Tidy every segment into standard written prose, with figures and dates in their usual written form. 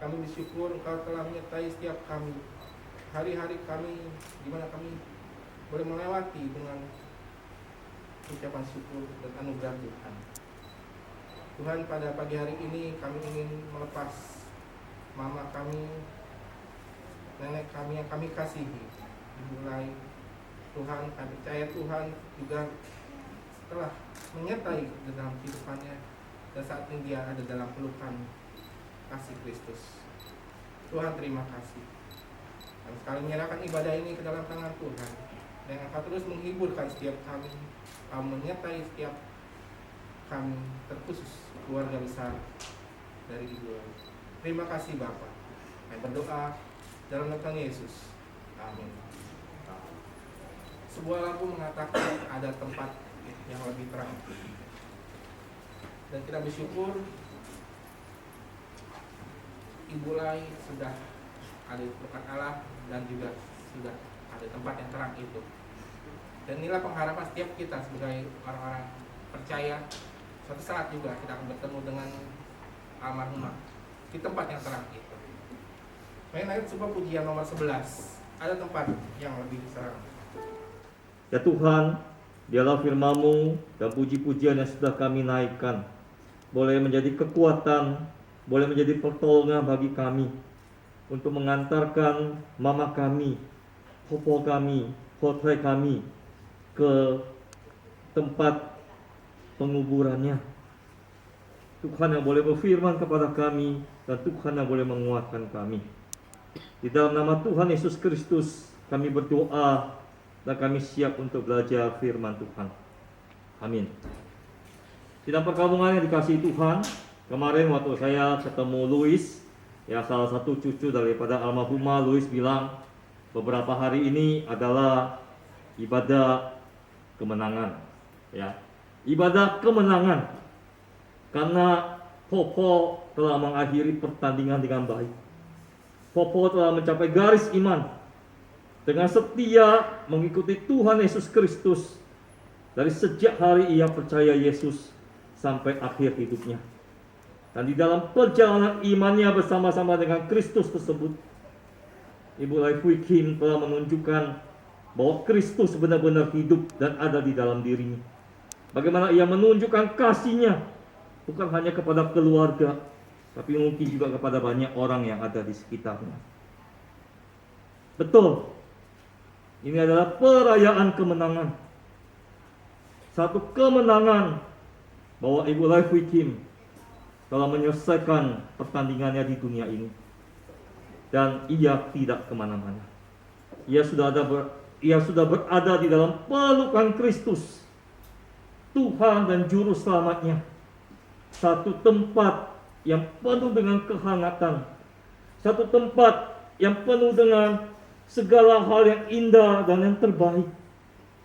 Kami bersyukur Engkau telah menyertai setiap kami. Hari-hari kami di mana kami boleh melewati dengan ucapan syukur dan anugerah Tuhan. Tuhan, pada pagi hari ini kami ingin melepas mama kami, nenek kami yang kami kasihi. Dimulai Tuhan, kami percaya Tuhan juga telah menyertai dalam kehidupannya, dan saat ini dia ada dalam pelukan kasih Kristus. Tuhan, terima kasih. Kami sekali menyerahkan ibadah ini ke dalam tangan Tuhan, dan Engkau terus menghiburkan setiap kami, Engkau menyertai setiap kami, terkhusus keluarga besar dari Ibu. Terima kasih Bapa. Kami berdoa dalam nama Tuhan Yesus. Amin. Sebuah lampu mengatakan ada tempat yang lebih terang, dan kita bersyukur Ibu Lai sudah ada di tempat Allah, dan juga sudah ada tempat yang terang itu. Dan inilah pengharapan setiap kita sebagai orang-orang percaya. Suatu saat juga kita akan bertemu dengan almarhumah di tempat yang terang itu. Main ayat sebuah pujian nomor 11. Ada tempat yang lebih terang. Ya Tuhan, dialah firman-Mu dan puji-pujian yang sudah kami naikkan boleh menjadi kekuatan, boleh menjadi pertolongan bagi kami untuk mengantarkan mama kami, popo kami, potret kami ke tempat penguburannya. Tuhan yang boleh berfirman kepada kami, dan Tuhan yang boleh menguatkan kami. Di dalam nama Tuhan Yesus Kristus kami berdoa, dan kami siap untuk belajar firman Tuhan. Amin. Sidang perkabungan yang dikasihi Tuhan, kemarin waktu saya ketemu Louis, ya salah satu cucu daripada almarhumah, Louis bilang beberapa hari ini adalah ibadah kemenangan, ya, ibadah kemenangan, karena Popo telah mengakhiri pertandingan dengan baik. Popo telah mencapai garis iman dengan setia mengikuti Tuhan Yesus Kristus dari sejak hari ia percaya Yesus sampai akhir hidupnya. Dan di dalam perjalanan imannya bersama-sama dengan Kristus tersebut, Ibu Lai Hui Kim telah menunjukkan bahwa Kristus benar-benar hidup dan ada di dalam dirinya. Bagaimana ia menunjukkan kasih-Nya bukan hanya kepada keluarga, tapi mungkin juga kepada banyak orang yang ada di sekitarnya. Betul, ini adalah perayaan kemenangan. Satu kemenangan bahwa Ibu Lai Hui Kim telah menyelesaikan pertandingannya di dunia ini, dan ia tidak kemana-mana. Ia sudah berada di dalam pelukan Kristus, Tuhan dan Juru Selamatnya. Satu tempat yang penuh dengan kehangatan, satu tempat yang penuh dengan segala hal yang indah dan yang terbaik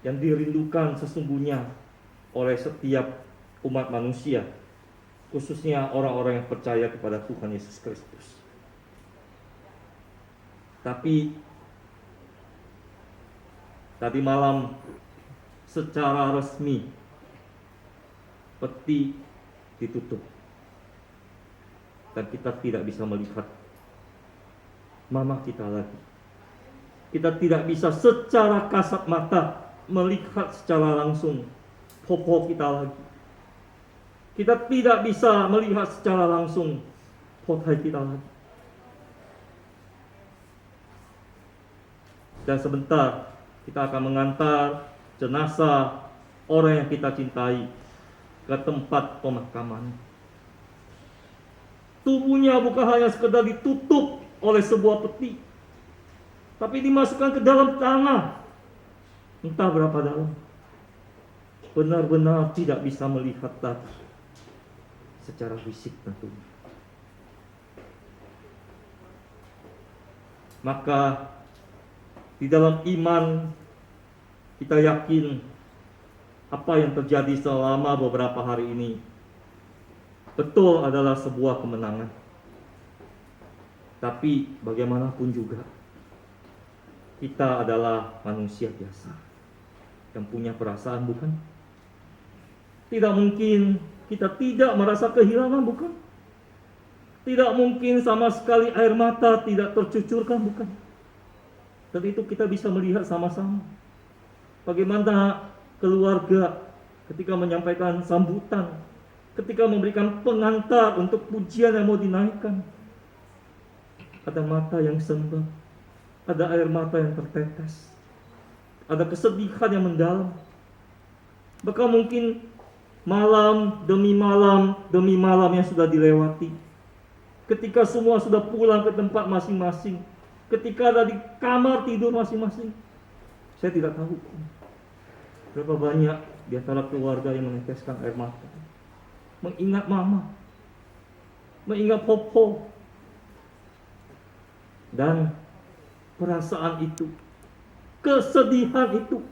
yang dirindukan sesungguhnya oleh setiap umat manusia, khususnya orang-orang yang percaya kepada Tuhan Yesus Kristus. Tapi tadi malam secara resmi peti ditutup, dan kita tidak bisa melihat mama kita lagi. Kita tidak bisa secara kasat mata melihat secara langsung popo kita lagi. Kita tidak bisa melihat secara langsung potret kita lagi. Dan sebentar kita akan mengantar jenazah orang yang kita cintai ke tempat pemakaman. Tubuhnya bukan hanya sekedar ditutup oleh sebuah peti, tapi dimasukkan ke dalam tanah, entah berapa dalam. Benar-benar tidak bisa melihat lagi secara fisik tentunya. Maka di dalam iman kita yakin apa yang terjadi selama beberapa hari ini betul adalah sebuah kemenangan. Tapi bagaimanapun juga, kita adalah manusia biasa yang punya perasaan, bukan? Tidak mungkin kita tidak merasa kehilangan, bukan? Tidak mungkin sama sekali air mata tidak tercucurkan, bukan? Dan itu kita bisa melihat sama-sama. Bagaimana keluarga ketika menyampaikan sambutan, ketika memberikan pengantar untuk pujian yang mau dinaikkan. Ada mata yang sembah, ada air mata yang tertetes, ada kesedihan yang mendalam. Bahkan mungkin malam demi malam yang sudah dilewati, ketika semua sudah pulang ke tempat masing-masing, ketika ada di kamar tidur masing-masing, saya tidak tahu berapa banyak di antara keluarga yang meneteskan air mata, mengingat mama, mengingat popo. Dan perasaan itu, kesedihan itu,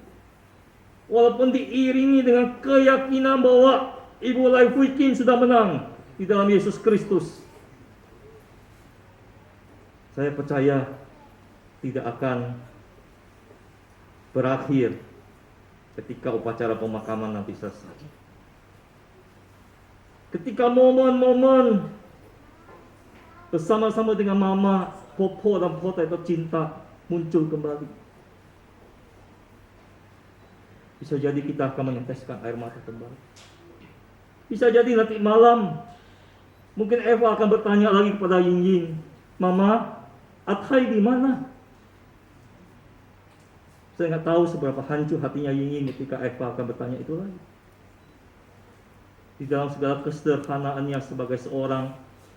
walaupun diiringi dengan keyakinan bahwa Ibu Life Weekend sudah menang di dalam Yesus Kristus, saya percaya tidak akan berakhir ketika upacara pemakaman nanti selesai. Ketika momen-momen bersama-sama dengan mama, popo dan pota itu cinta muncul kembali, bisa jadi kita akan meneteskan air mata kembali. Bisa jadi nanti malam mungkin Eva akan bertanya lagi kepada Ying Ying, "Mama, Athai di mana?" Saya nggak tahu seberapa hancur hatinya Ying Ying ketika Eva akan bertanya itu lagi. Di dalam segala kesederhanaannya sebagai seorang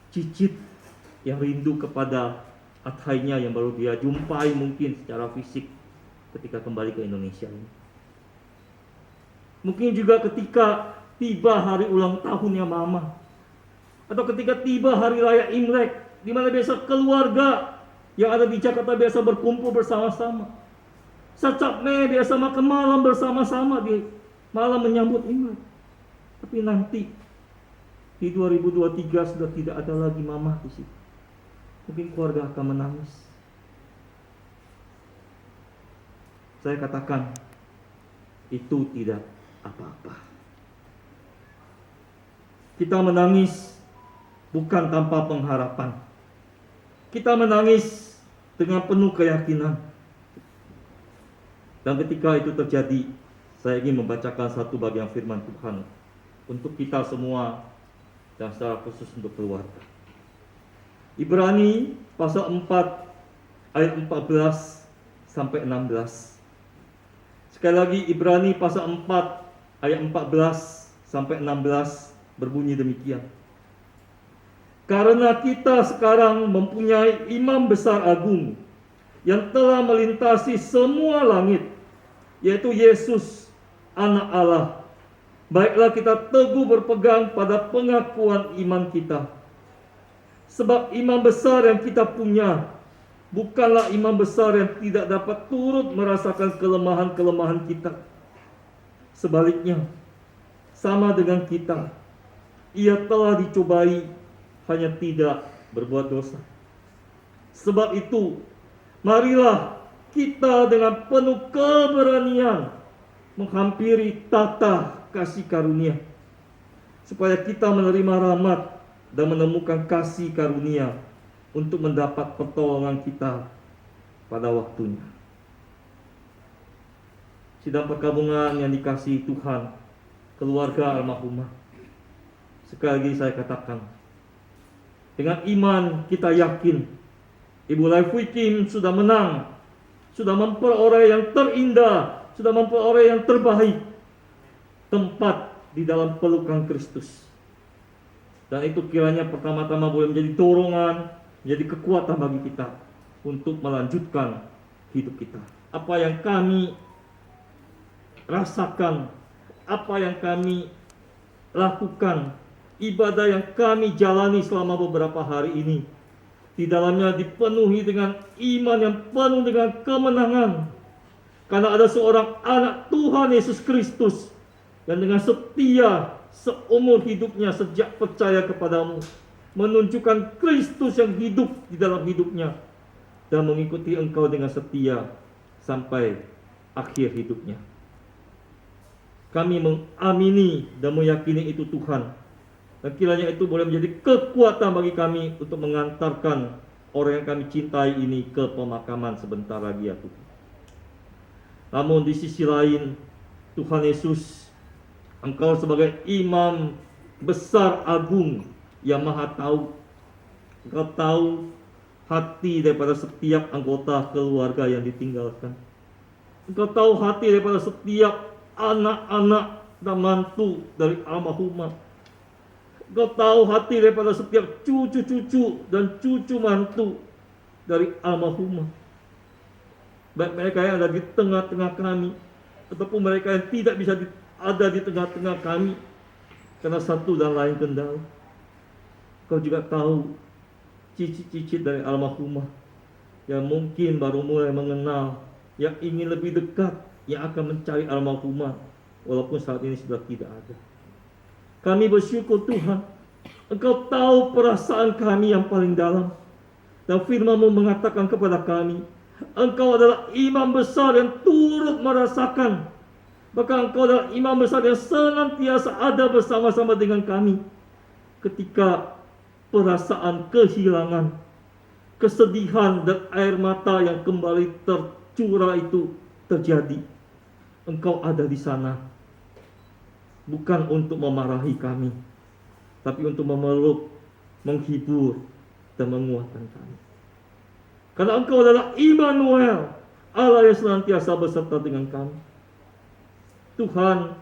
cicit yang rindu kepada Athainya yang baru dia jumpai mungkin secara fisik ketika kembali ke Indonesia ini. Mungkin juga ketika tiba hari ulang tahunnya mama, atau ketika tiba hari raya Imlek, di mana biasa keluarga yang ada di Jakarta biasa berkumpul bersama-sama. Sacapme biasa makan malam bersama-sama di malam menyambut Imlek. Tapi nanti di 2023 sudah tidak ada lagi mama di situ. Mungkin keluarga akan menangis. Saya katakan itu tidak apa-apa. Kita menangis bukan tanpa pengharapan. Kita menangis dengan penuh keyakinan. Dan ketika itu terjadi, saya ingin membacakan satu bagian firman Tuhan untuk kita semua dan secara khusus untuk keluarga. Ibrani pasal 4 ayat 14 sampai 16. Sekali lagi, Ibrani pasal 4 ayat 14 sampai 16 berbunyi demikian. Karena kita sekarang mempunyai imam besar agung yang telah melintasi semua langit, yaitu Yesus, Anak Allah. Baiklah kita teguh berpegang pada pengakuan iman kita. Sebab imam besar yang kita punya bukanlah imam besar yang tidak dapat turut merasakan kelemahan-kelemahan kita. Sebaliknya, sama dengan kita, ia telah dicobai, hanya tidak berbuat dosa. Sebab itu, marilah kita dengan penuh keberanian menghampiri tata kasih karunia, supaya kita menerima rahmat dan menemukan kasih karunia untuk mendapat pertolongan kita pada waktunya. Sidang perkabungan yang dikasihi Tuhan, keluarga almarhumah, sekali lagi saya katakan, dengan iman kita yakin Ibu Life Weekend sudah menang, sudah memperoleh yang terindah, sudah memperoleh yang terbaik, tempat di dalam pelukan Kristus. Dan itu kiranya pertama-tama boleh menjadi dorongan, menjadi kekuatan bagi kita untuk melanjutkan hidup kita. Apa yang kami rasakan, apa yang kami lakukan, ibadah yang kami jalani selama beberapa hari ini, di dalamnya dipenuhi dengan iman yang penuh dengan kemenangan. Karena ada seorang anak Tuhan Yesus Kristus dan dengan setia seumur hidupnya sejak percaya kepadamu, menunjukkan Kristus yang hidup di dalam hidupnya dan mengikuti Engkau dengan setia sampai akhir hidupnya. Kami mengamini dan meyakini itu Tuhan, dan kiranya itu boleh menjadi kekuatan bagi kami untuk mengantarkan orang yang kami cintai ini ke pemakaman sebentar lagi ya Tuhan. Namun di sisi lain, Tuhan Yesus, Engkau sebagai imam besar agung yang maha tahu, Engkau tahu hati daripada setiap anggota keluarga yang ditinggalkan. Engkau tahu hati daripada setiap anak-anak dan mantu dari almarhumah. Engkau tahu hati daripada setiap cucu-cucu dan cucu mantu dari almarhumah. Baik mereka yang ada di tengah-tengah kami, ataupun mereka yang tidak bisa ada di tengah-tengah kami karena satu dan lain kendala. Kau juga tahu cicit-cicit dari almarhumah yang mungkin baru mulai mengenal, yang ingin lebih dekat, yang akan mencari almarhumah walaupun saat ini sudah tidak ada. Kami bersyukur Tuhan, Engkau tahu perasaan kami yang paling dalam, dan firman-Mu mengatakan kepada kami, Engkau adalah imam besar yang turut merasakan, bahkan Engkau adalah imam besar yang senantiasa ada bersama-sama dengan kami ketika perasaan kehilangan, kesedihan dan air mata yang kembali tercurah itu terjadi. Engkau ada di sana, bukan untuk memarahi kami, tapi untuk memeluk, menghibur, dan menguatkan kami. Karena Engkau adalah Immanuel, Allah yang senantiasa beserta dengan kami. Tuhan,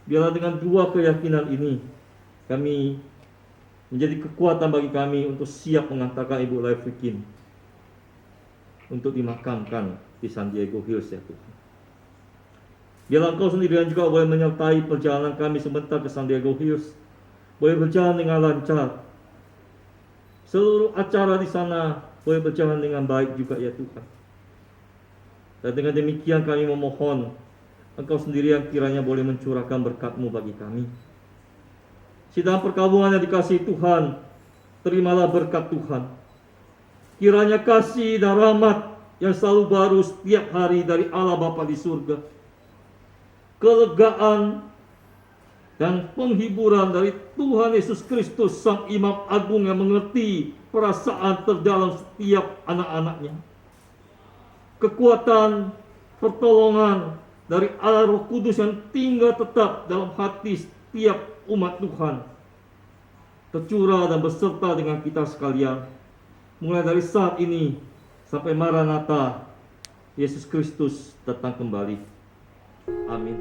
biarlah dengan dua keyakinan ini kami menjadi kekuatan bagi kami untuk siap mengantarkan Ibu Lively Kim untuk dimakamkan di San Diego Hills ya Tuhan. Biarlah Engkau sendirian juga boleh menyertai perjalanan kami sebentar ke San Diego Hills, boleh berjalan dengan lancar. Seluruh acara di sana boleh berjalan dengan baik juga ya Tuhan. Dan dengan demikian kami memohon Engkau sendirian kiranya boleh mencurahkan berkat-Mu bagi kami. Sedang perkabungan yang dikasihi Tuhan, terimalah berkat Tuhan. Kiranya kasih dan rahmat yang selalu baru setiap hari dari Allah Bapa di surga, kelegaan dan penghiburan dari Tuhan Yesus Kristus, Sang Imam Agung yang mengerti perasaan terdalam setiap anak-anaknya, kekuatan, pertolongan dari Allah Roh Kudus yang tinggal tetap dalam hati setiap umat Tuhan, tercurah dan beserta dengan kita sekalian, mulai dari saat ini sampai Maranatha, Yesus Kristus datang kembali. Amin.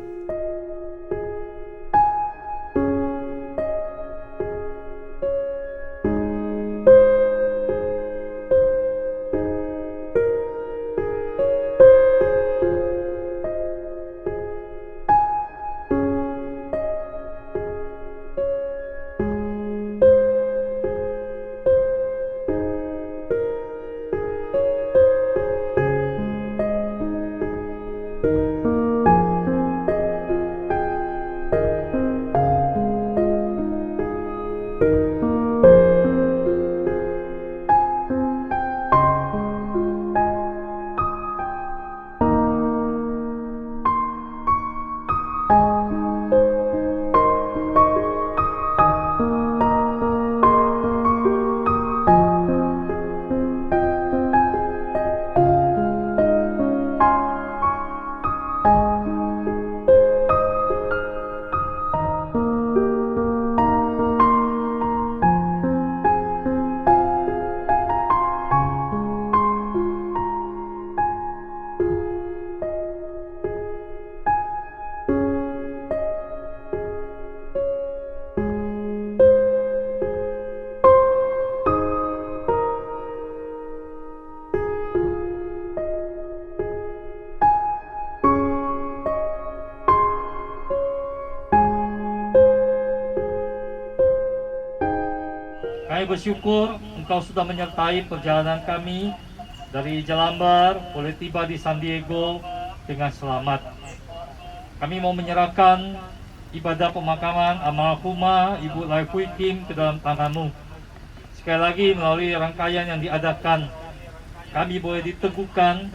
Kami bersyukur Engkau sudah menyertai perjalanan kami dari Jelambar, boleh tiba di San Diego dengan selamat. Kami mau menyerahkan ibadah pemakaman almarhumah Ibu Lai Hui Kim ke dalam tangan-Mu. Sekali lagi melalui rangkaian yang diadakan, kami boleh diteguhkan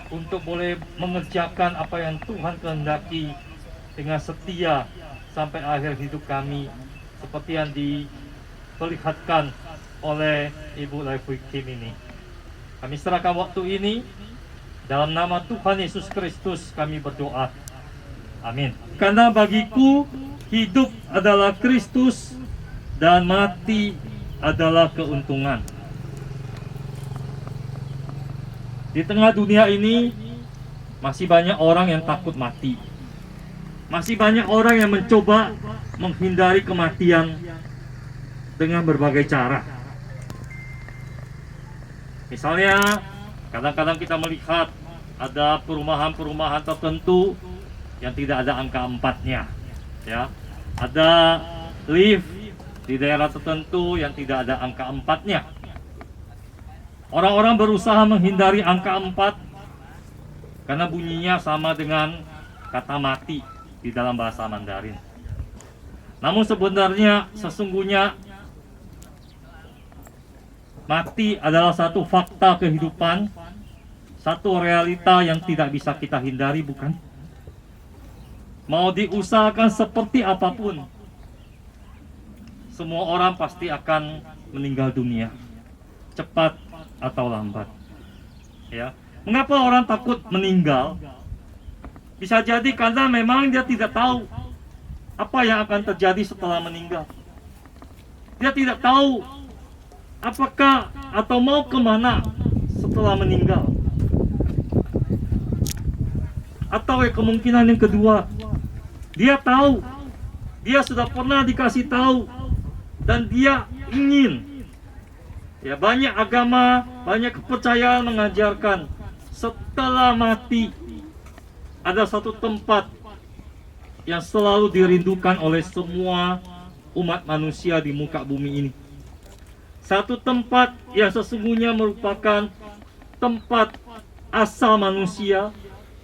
untuk boleh mengerjakan apa yang Tuhan kehendaki dengan setia sampai akhir hidup kami, seperti yang diperlihatkan oleh Ibu Lai Hui Kim ini. Kami serahkan waktu ini dalam nama Tuhan Yesus Kristus kami berdoa. Amin. Karena bagiku hidup adalah Kristus dan mati adalah keuntungan. Di tengah dunia ini masih banyak orang yang takut mati. Masih banyak orang yang mencoba menghindari kematian dengan berbagai cara. Misalnya, kadang-kadang kita melihat ada perumahan-perumahan tertentu yang tidak ada angka 4-nya, ya. Ada lift di daerah tertentu yang tidak ada angka 4-nya. Orang-orang berusaha menghindari angka 4 karena bunyinya sama dengan kata mati di dalam bahasa Mandarin. Namun sebenarnya sesungguhnya mati adalah satu fakta kehidupan, satu realita yang tidak bisa kita hindari, bukan? Mau diusahakan seperti apapun, semua orang pasti akan meninggal dunia, cepat atau lambat. Ya, mengapa orang takut meninggal? Bisa jadi karena memang dia tidak tahu apa yang akan terjadi setelah meninggal. Dia tidak tahu apakah atau mau kemana setelah meninggal. Atau kemungkinan yang kedua, dia tahu, dia sudah pernah dikasih tahu, dan dia ingin. Ya, banyak agama, banyak kepercayaan mengajarkan setelah mati ada satu tempat yang selalu dirindukan oleh semua umat manusia di muka bumi ini. Satu tempat yang sesungguhnya merupakan tempat asal manusia,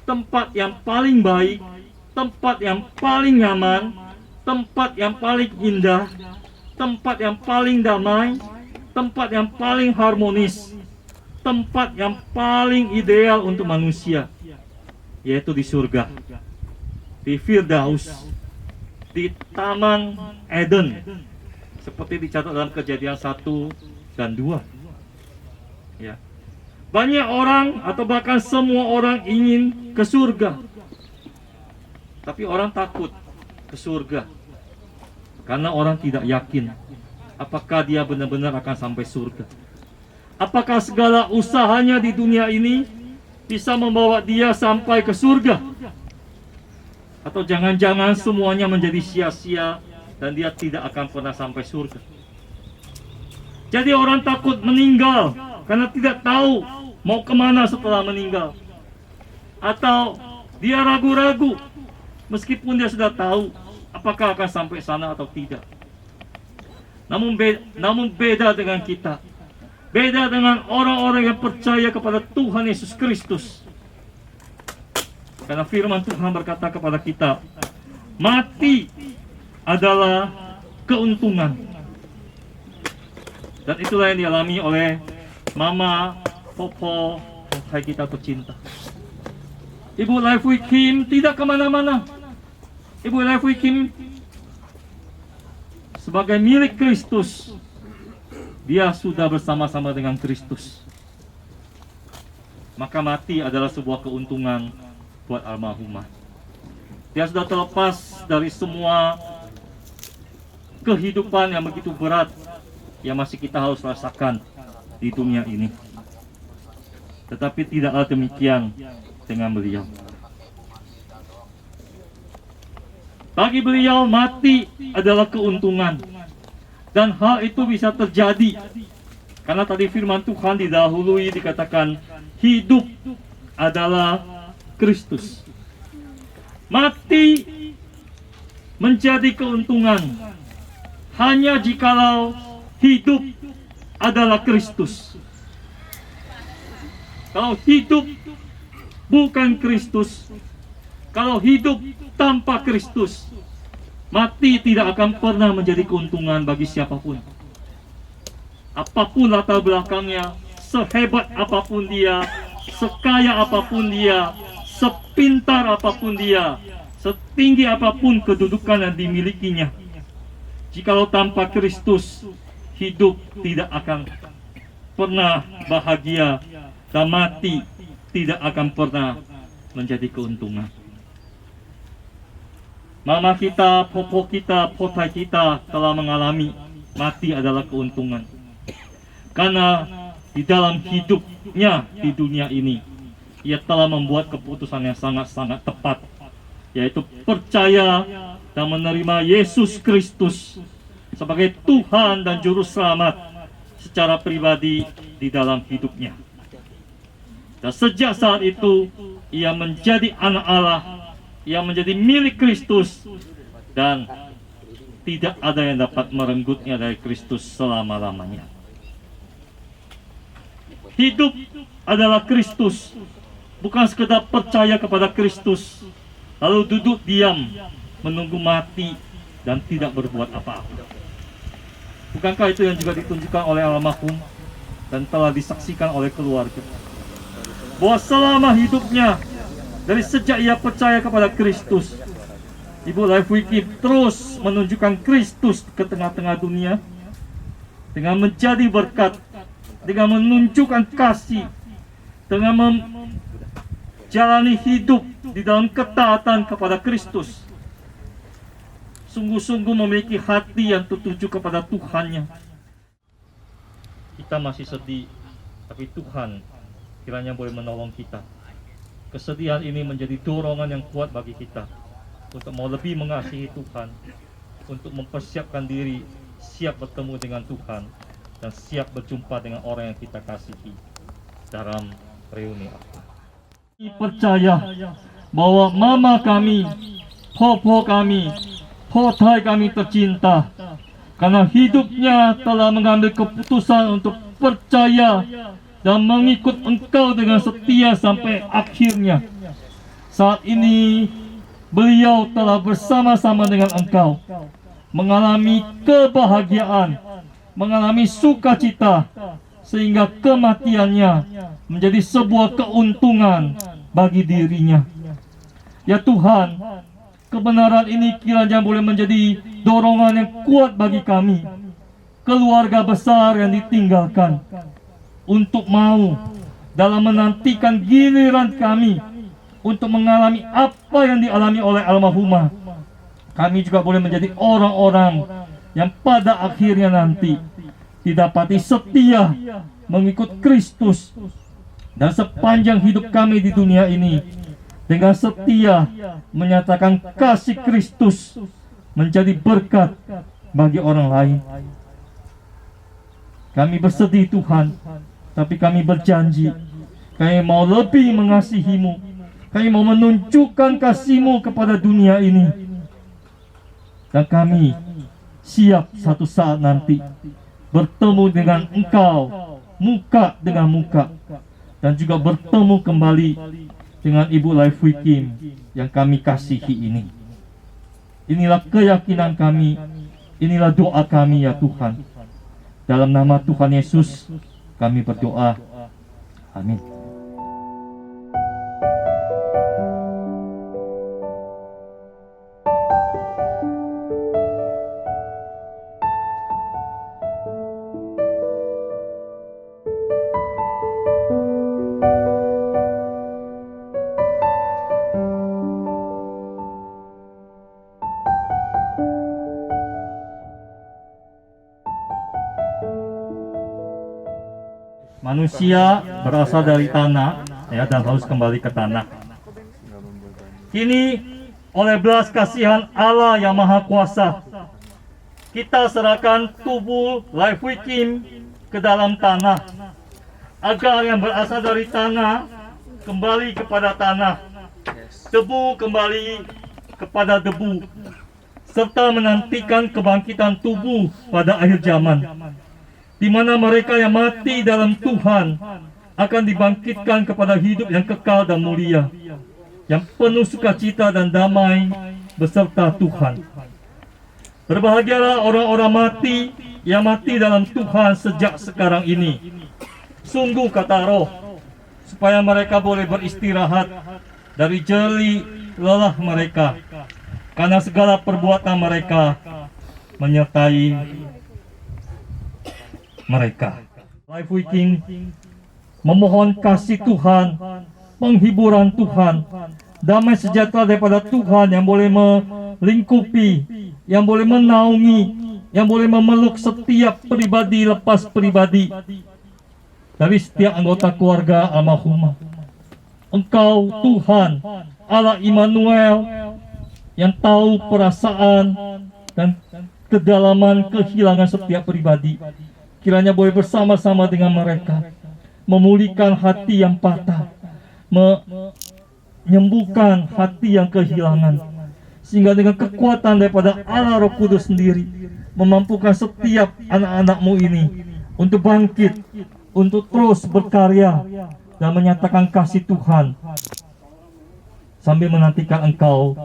tempat yang paling baik, tempat yang paling nyaman, tempat yang paling indah, tempat yang paling damai, tempat yang paling harmonis, tempat yang paling ideal untuk manusia, yaitu di surga, di Firdaus, di Taman Eden, seperti dicatat dalam Kejadian 1 dan 2. Ya. Banyak orang atau bahkan semua orang ingin ke surga, tapi orang takut ke surga karena orang tidak yakin apakah dia benar-benar akan sampai surga. Apakah segala usahanya di dunia ini bisa membawa dia sampai ke surga? Atau jangan-jangan semuanya menjadi sia-sia dan dia tidak akan pernah sampai surga. Jadi orang takut meninggal karena tidak tahu mau kemana setelah meninggal. Atau dia ragu-ragu meskipun dia sudah tahu apakah akan sampai sana atau tidak. Namun beda dengan kita. Beda dengan orang-orang yang percaya kepada Tuhan Yesus Kristus. Karena firman Tuhan berkata kepada kita, mati adalah keuntungan. Dan itulah yang dialami oleh Mama, Popo, hai kita tercinta. Ibu Lai Hui Kim tidak kemana-mana. Ibu Lai Hui Kim sebagai milik Kristus, dia sudah bersama-sama dengan Kristus. Maka mati adalah sebuah keuntungan buat almarhumah. Dia sudah terlepas dari semua kehidupan yang begitu berat yang masih kita harus rasakan di dunia ini. Tetapi tidaklah demikian dengan beliau. Bagi beliau mati adalah keuntungan. Dan hal itu bisa terjadi karena tadi firman Tuhan didahului dikatakan hidup adalah Kristus. Mati menjadi keuntungan hanya jikalau hidup adalah Kristus. Kalau hidup bukan Kristus, kalau hidup tanpa Kristus, Mati tidak akan pernah menjadi keuntungan bagi siapapun. Apapun latar belakangnya, sehebat apapun dia, sekaya apapun dia, sepintar apapun dia, setinggi apapun kedudukan yang dimilikinya, jikalau tanpa Kristus, hidup tidak akan pernah bahagia, dan mati tidak akan pernah menjadi keuntungan. Mama kita, popo kita, potai kita telah mengalami mati adalah keuntungan. Karena di dalam hidupnya di dunia ini, ia telah membuat keputusan yang sangat-sangat tepat, yaitu percaya dan menerima Yesus Kristus sebagai Tuhan dan Juru Selamat secara pribadi di dalam hidupnya. Dan sejak saat itu, ia menjadi anak Allah, ia menjadi milik Kristus, dan tidak ada yang dapat merenggutnya dari Kristus selama-lamanya. Hidup adalah Kristus, bukan sekedar percaya kepada Kristus, lalu duduk diam, menunggu mati, dan tidak berbuat apa-apa. Bukankah itu yang juga ditunjukkan oleh almarhum dan telah disaksikan oleh keluarga? Bahwa selama hidupnya, dari sejak ia percaya kepada Kristus, Ibu Laifuiki terus menunjukkan Kristus ke tengah-tengah dunia dengan menjadi berkat, dengan menunjukkan kasih, dengan menjalani hidup di dalam ketaatan kepada Kristus. Sungguh-sungguh memiliki hati yang tertuju kepada Tuhannya. Kita masih sedih, tapi Tuhan kiranya boleh menolong kita. Kesedihan ini menjadi dorongan yang kuat bagi kita untuk mau lebih mengasihi Tuhan, untuk mempersiapkan diri siap bertemu dengan Tuhan dan siap berjumpa dengan orang yang kita kasihi dalam reuni apa. Percaya bahwa mama kami, popo kami, potai kami tercinta, karena hidupnya telah mengambil keputusan untuk percaya dan mengikut Engkau dengan setia sampai akhirnya. Saat ini beliau telah bersama-sama dengan Engkau mengalami kebahagiaan, mengalami sukacita, sehingga kematiannya menjadi sebuah keuntungan bagi dirinya. Ya Tuhan, kebenaran ini kiranya boleh menjadi dorongan yang kuat bagi kami, keluarga besar yang ditinggalkan, untuk mau dalam menantikan giliran kami untuk mengalami apa yang dialami oleh almarhumah. Kami juga boleh menjadi orang-orang yang pada akhirnya nanti didapati setia mengikut Kristus, dan sepanjang hidup kami di dunia ini dengan setia menyatakan kasih Kristus menjadi berkat bagi orang lain. Kami bersedih Tuhan, tapi kami berjanji, kami mau lebih mengasihi-Mu, kami mau menunjukkan kasih-Mu kepada dunia ini, dan kami siap satu saat nanti bertemu dengan Engkau muka dengan muka, dan juga bertemu kembali dengan Ibu Laifuiki yang kami kasihi ini. Inilah keyakinan kami, inilah doa kami ya Tuhan. Dalam nama Tuhan Yesus kami berdoa. Amin. Manusia berasal dari tanah, ya, dan harus kembali ke tanah. Kini oleh belas kasihan Allah yang Maha Kuasa, kita serahkan tubuh Laifuiki ke dalam tanah, agar yang berasal dari tanah kembali kepada tanah, debu kembali kepada debu, serta menantikan kebangkitan tubuh pada akhir zaman, di mana mereka yang mati dalam Tuhan akan dibangkitkan kepada hidup yang kekal dan mulia, yang penuh sukacita dan damai beserta Tuhan. Berbahagialah orang-orang mati yang mati dalam Tuhan sejak sekarang ini. Sungguh kata Roh, supaya mereka boleh beristirahat dari jeli lelah mereka, karena segala perbuatan mereka menyertai mereka. Life Weeking memohon kasih Tuhan, penghiburan Tuhan, damai sejahtera daripada Tuhan yang boleh melingkupi, yang boleh menaungi, yang boleh memeluk setiap pribadi lepas pribadi dari setiap anggota keluarga almarhumah. Engkau Tuhan Allah Immanuel yang tahu perasaan dan kedalaman kehilangan setiap pribadi. Kiranya boleh bersama-sama dengan mereka memulihkan hati yang patah, menyembuhkan hati yang kehilangan, sehingga dengan kekuatan daripada Allah Roh Kudus sendiri memampukan setiap anak-anakmu ini untuk bangkit, untuk terus berkarya dan menyatakan kasih Tuhan sambil menantikan Engkau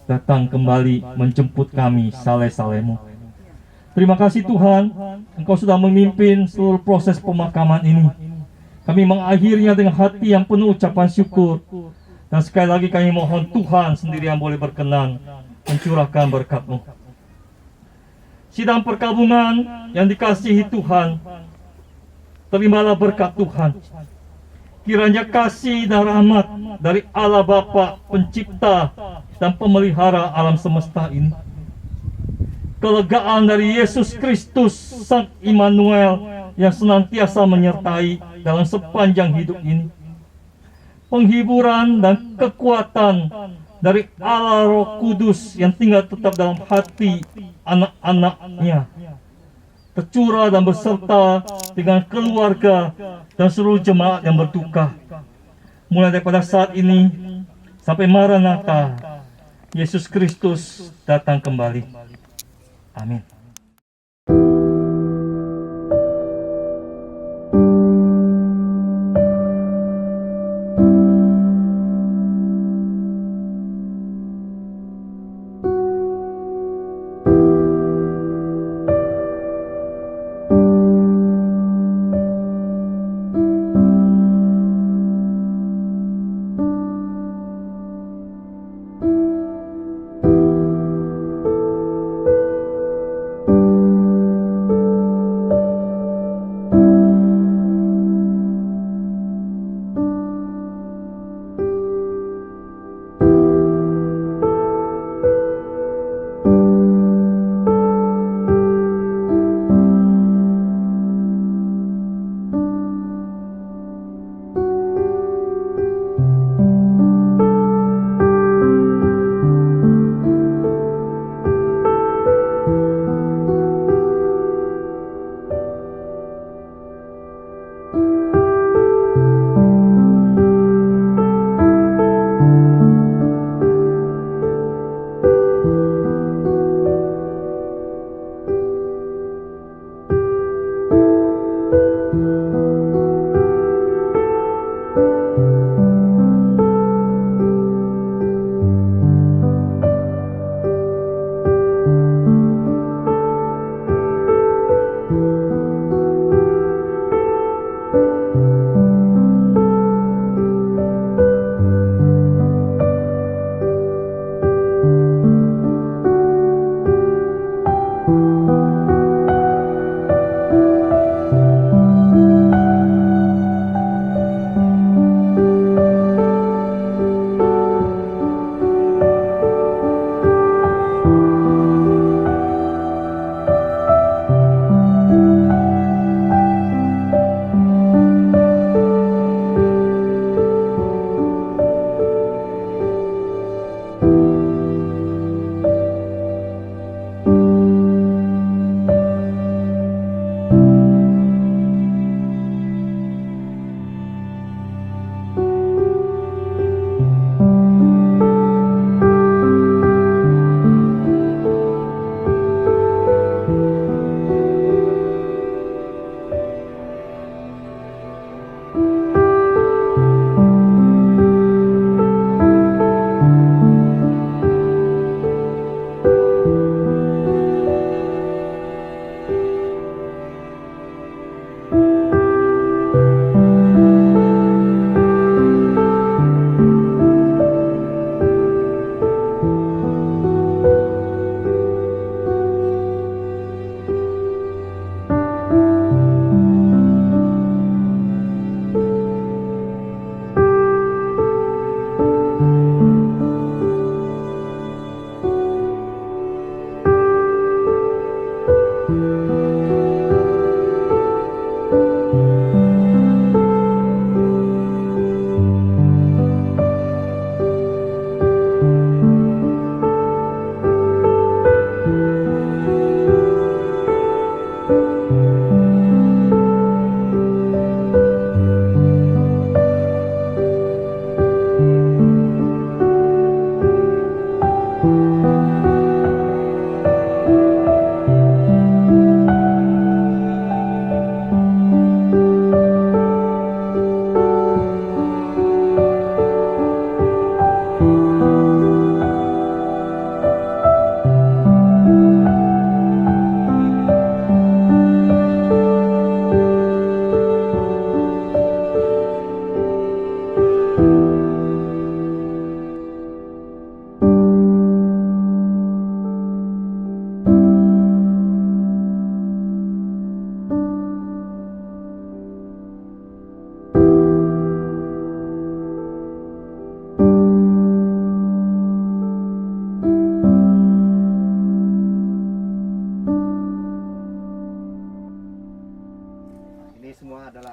datang kembali menjemput kami saleh-salehmu. Terima kasih Tuhan, Engkau sudah memimpin seluruh proses pemakaman ini. Kami mengakhirinya dengan hati yang penuh ucapan syukur. Dan sekali lagi kami mohon Tuhan sendiri yang boleh berkenan mencurahkan berkat-Mu. Sidang perkabungan yang dikasihi Tuhan, terimalah berkat Tuhan. Kiranya kasih dan rahmat dari Allah Bapa, Pencipta dan Pemelihara alam semesta ini, kelegaan dari Yesus Kristus Sang Immanuel yang senantiasa menyertai dalam sepanjang hidup ini, penghiburan dan kekuatan dari Allah Roh Kudus yang tinggal tetap dalam hati anak-anaknya, tercurah dan beserta dengan keluarga dan seluruh jemaat yang berduka, mulai daripada saat ini sampai Maranatha, Yesus Kristus datang kembali. Amin.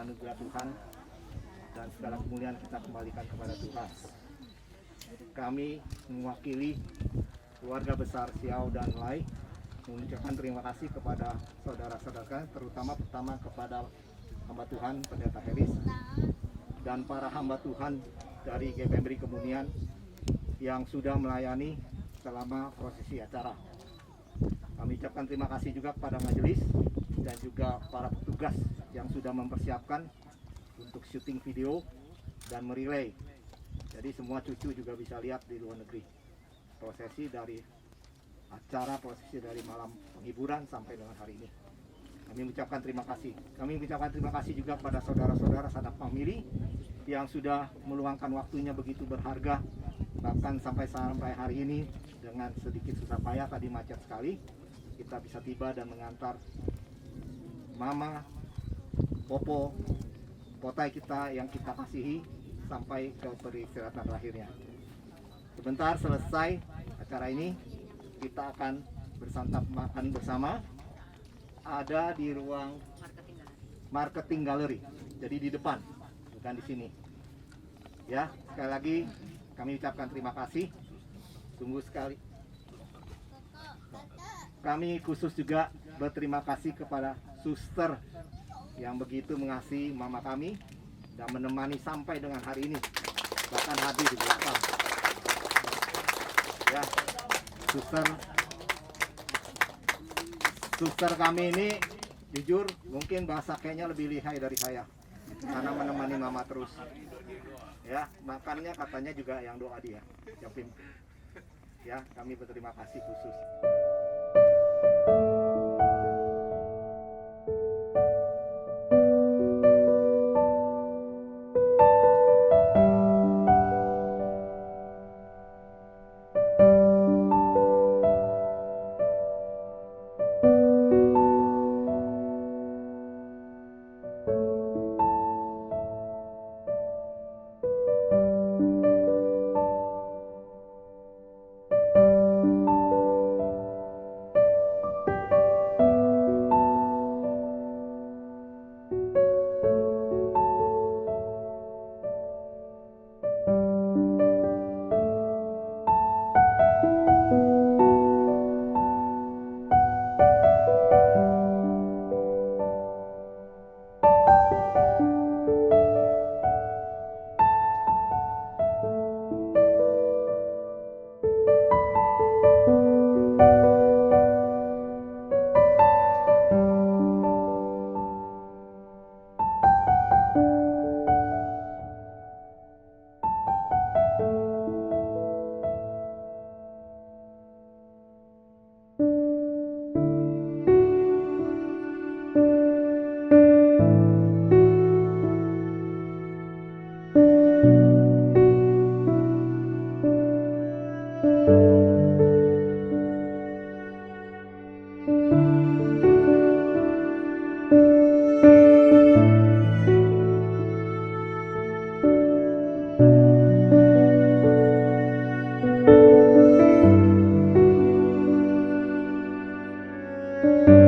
segala anugerah Tuhan dan segala kemuliaan kita kembalikan kepada Tuhan. Kami mewakili keluarga besar Siau dan Lai mengucapkan terima kasih kepada saudara-saudara, terutama pertama kepada hamba Tuhan Pendeta Heris dan para hamba Tuhan dari GPMRI Kemunian yang sudah melayani selama prosesi acara. Kami ucapkan terima kasih juga kepada majelis dan juga para petugas yang sudah mempersiapkan untuk syuting video dan merelay. Jadi semua cucu juga bisa lihat di luar negeri prosesi dari malam penghiburan sampai dengan hari ini. Kami mengucapkan terima kasih. Kami mengucapkan terima kasih juga kepada saudara-saudara sanak famili yang sudah meluangkan waktunya begitu berharga, bahkan sampai hari ini dengan sedikit susah payah, tadi macet sekali, kita bisa tiba dan mengantar Mama, Popo, Potai kita yang kita kasihi sampai ke peristirahatan terakhirnya. Sebentar selesai acara ini, kita akan bersantap makan bersama. Ada di ruang marketing gallery, jadi di depan, bukan di sini. Ya, sekali lagi kami ucapkan terima kasih. Sungguh sekali. Kami khusus juga berterima kasih kepada suster yang begitu mengasihi mama kami dan menemani sampai dengan hari ini, bahkan hadir di belakang. Ya, suster kami ini jujur mungkin bahasa kayaknya lebih lihai dari saya karena menemani mama terus. Ya, makannya katanya juga yang doa dia, yang pimpin. Ya, kami berterima kasih khusus. Thank you.